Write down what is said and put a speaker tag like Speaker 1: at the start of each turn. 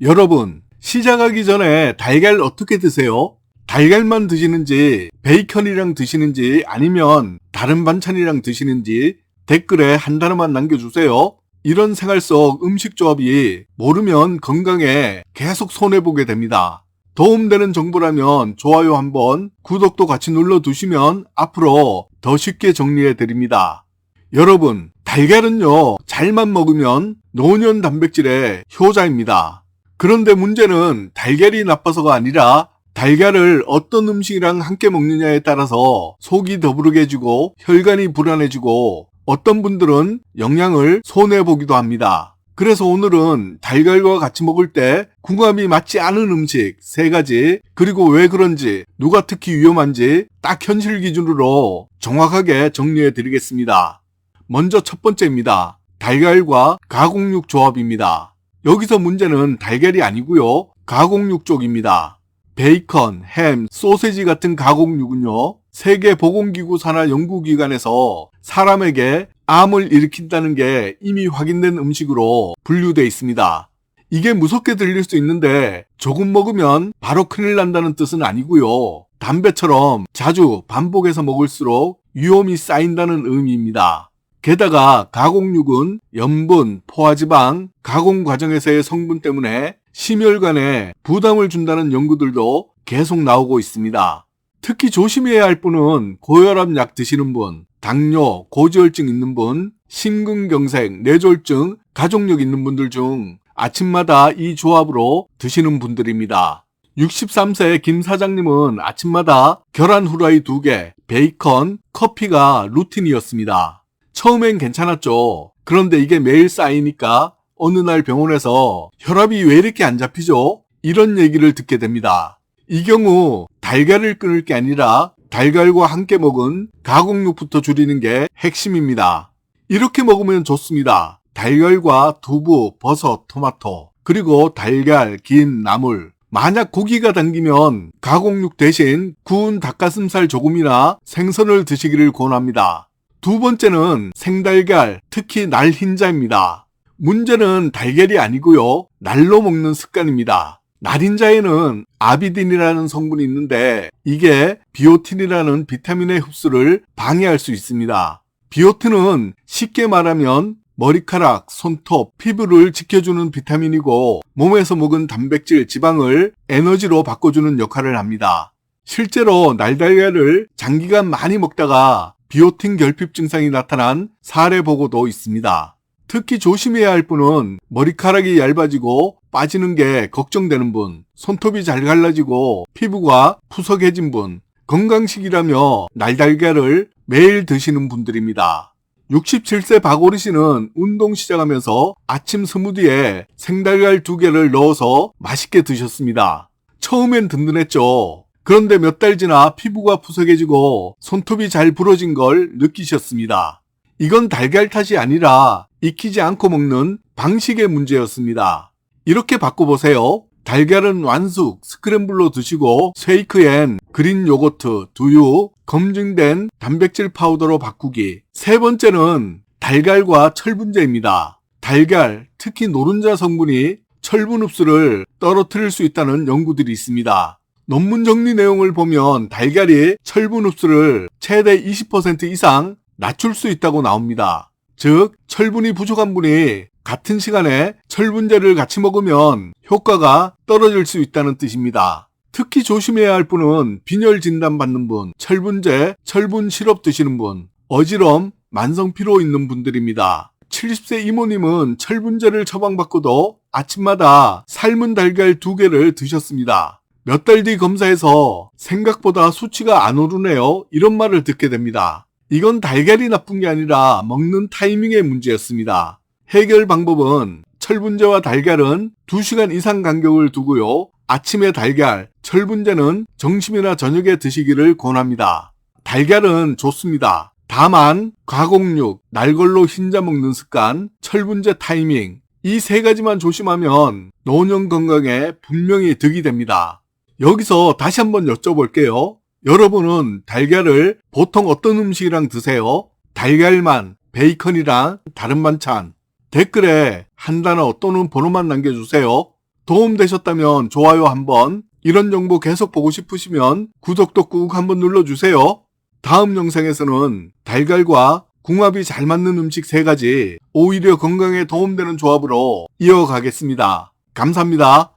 Speaker 1: 여러분, 시작하기 전에 달걀 어떻게 드세요? 달걀만 드시는지, 베이컨이랑 드시는지, 아니면 다른 반찬이랑 드시는지 댓글에 한 단어만 남겨주세요. 이런 생활 속 음식 조합이 모르면 건강에 계속 손해보게 됩니다. 도움되는 정보라면 좋아요 한번, 구독도 같이 눌러두시면 앞으로 더 쉽게 정리해드립니다. 여러분, 달걀은요, 잘만 먹으면 노년 단백질의 효자입니다. 그런데 문제는 달걀이 나빠서가 아니라 달걀을 어떤 음식이랑 함께 먹느냐에 따라서 속이 더부룩해지고 혈관이 불안해지고 어떤 분들은 영양을 손해보기도 합니다. 그래서 오늘은 달걀과 같이 먹을 때 궁합이 맞지 않은 음식 3가지, 그리고 왜 그런지, 누가 특히 위험한지 딱 현실 기준으로 정확하게 정리해 드리겠습니다. 먼저 첫 번째입니다. 달걀과 가공육 조합입니다. 여기서 문제는 달걀이 아니고요, 가공육 쪽입니다. 베이컨, 햄, 소세지 같은 가공육은요, 세계보건기구 산하 연구기관에서 사람에게 암을 일으킨다는 게 이미 확인된 음식으로 분류되어 있습니다. 이게 무섭게 들릴 수 있는데 조금 먹으면 바로 큰일 난다는 뜻은 아니고요, 담배처럼 자주 반복해서 먹을수록 위험이 쌓인다는 의미입니다. 게다가 가공육은 염분, 포화지방, 가공 과정에서의 성분 때문에 심혈관에 부담을 준다는 연구들도 계속 나오고 있습니다. 특히 조심해야 할 분은 고혈압 약 드시는 분, 당뇨, 고지혈증 있는 분, 심근경색, 뇌졸중, 가족력 있는 분들 중 아침마다 이 조합으로 드시는 분들입니다. 63세 김 사장님은 아침마다 계란 후라이 2개, 베이컨, 커피가 루틴이었습니다. 처음엔 괜찮았죠. 그런데 이게 매일 쌓이니까 어느 날 병원에서 혈압이 왜 이렇게 안 잡히죠? 이런 얘기를 듣게 됩니다. 이 경우 달걀을 끊을 게 아니라 달걀과 함께 먹은 가공육부터 줄이는 게 핵심입니다. 이렇게 먹으면 좋습니다. 달걀과 두부, 버섯, 토마토, 그리고 달걀, 김, 나물. 만약 고기가 당기면 가공육 대신 구운 닭가슴살 조금이나 생선을 드시기를 권합니다. 두 번째는 생달걀, 특히 날 흰자입니다. 문제는 달걀이 아니고요, 날로 먹는 습관입니다. 날 흰자에는 아비딘이라는 성분이 있는데 이게 비오틴이라는 비타민의 흡수를 방해할 수 있습니다. 비오틴은 쉽게 말하면 머리카락, 손톱, 피부를 지켜주는 비타민이고 몸에서 먹은 단백질, 지방을 에너지로 바꿔주는 역할을 합니다. 실제로 날달걀을 장기간 많이 먹다가 비오틴 결핍 증상이 나타난 사례 보고도 있습니다. 특히 조심해야 할 분은 머리카락이 얇아지고 빠지는 게 걱정되는 분, 손톱이 잘 갈라지고 피부가 푸석해진 분, 건강식이라며 날달걀을 매일 드시는 분들입니다. 67세 박오리 씨는 운동 시작하면서 아침 스무디에 생달걀 2개를 넣어서 맛있게 드셨습니다. 처음엔 든든했죠. 그런데 몇 달 지나 피부가 푸석해지고 손톱이 잘 부러진 걸 느끼셨습니다. 이건 달걀 탓이 아니라 익히지 않고 먹는 방식의 문제였습니다. 이렇게 바꿔보세요. 달걀은 완숙, 스크램블로 드시고 쉐이크엔 그린 요거트, 두유, 검증된 단백질 파우더로 바꾸기. 세 번째는 달걀과 철분제입니다. 달걀, 특히 노른자 성분이 철분 흡수를 떨어뜨릴 수 있다는 연구들이 있습니다. 논문 정리 내용을 보면 달걀이 철분 흡수를 최대 20% 이상 낮출 수 있다고 나옵니다. 즉, 철분이 부족한 분이 같은 시간에 철분제를 같이 먹으면 효과가 떨어질 수 있다는 뜻입니다. 특히 조심해야 할 분은 빈혈 진단 받는 분, 철분제, 철분 시럽 드시는 분, 어지럼, 만성피로 있는 분들입니다. 70세 이모님은 철분제를 처방받고도 아침마다 삶은 달걀 2개를 드셨습니다. 몇 달 뒤 검사에서 생각보다 수치가 안 오르네요, 이런 말을 듣게 됩니다. 이건 달걀이 나쁜 게 아니라 먹는 타이밍의 문제였습니다. 해결 방법은 철분제와 달걀은 2시간 이상 간격을 두고요, 아침에 달걀, 철분제는 점심이나 저녁에 드시기를 권합니다. 달걀은 좋습니다. 다만 가공육, 날걸로 흰자 먹는 습관, 철분제 타이밍, 이 3가지만 조심하면 노년 건강에 분명히 득이 됩니다. 여기서 다시 한번 여쭤볼게요. 여러분은 달걀을 보통 어떤 음식이랑 드세요? 달걀만, 베이컨이랑 다른 반찬. 댓글에 한 단어 또는 번호만 남겨주세요. 도움되셨다면 좋아요 한번, 이런 정보 계속 보고 싶으시면 구독도 꾹 한번 눌러주세요. 다음 영상에서는 달걀과 궁합이 잘 맞는 음식 3가지, 오히려 건강에 도움되는 조합으로 이어가겠습니다. 감사합니다.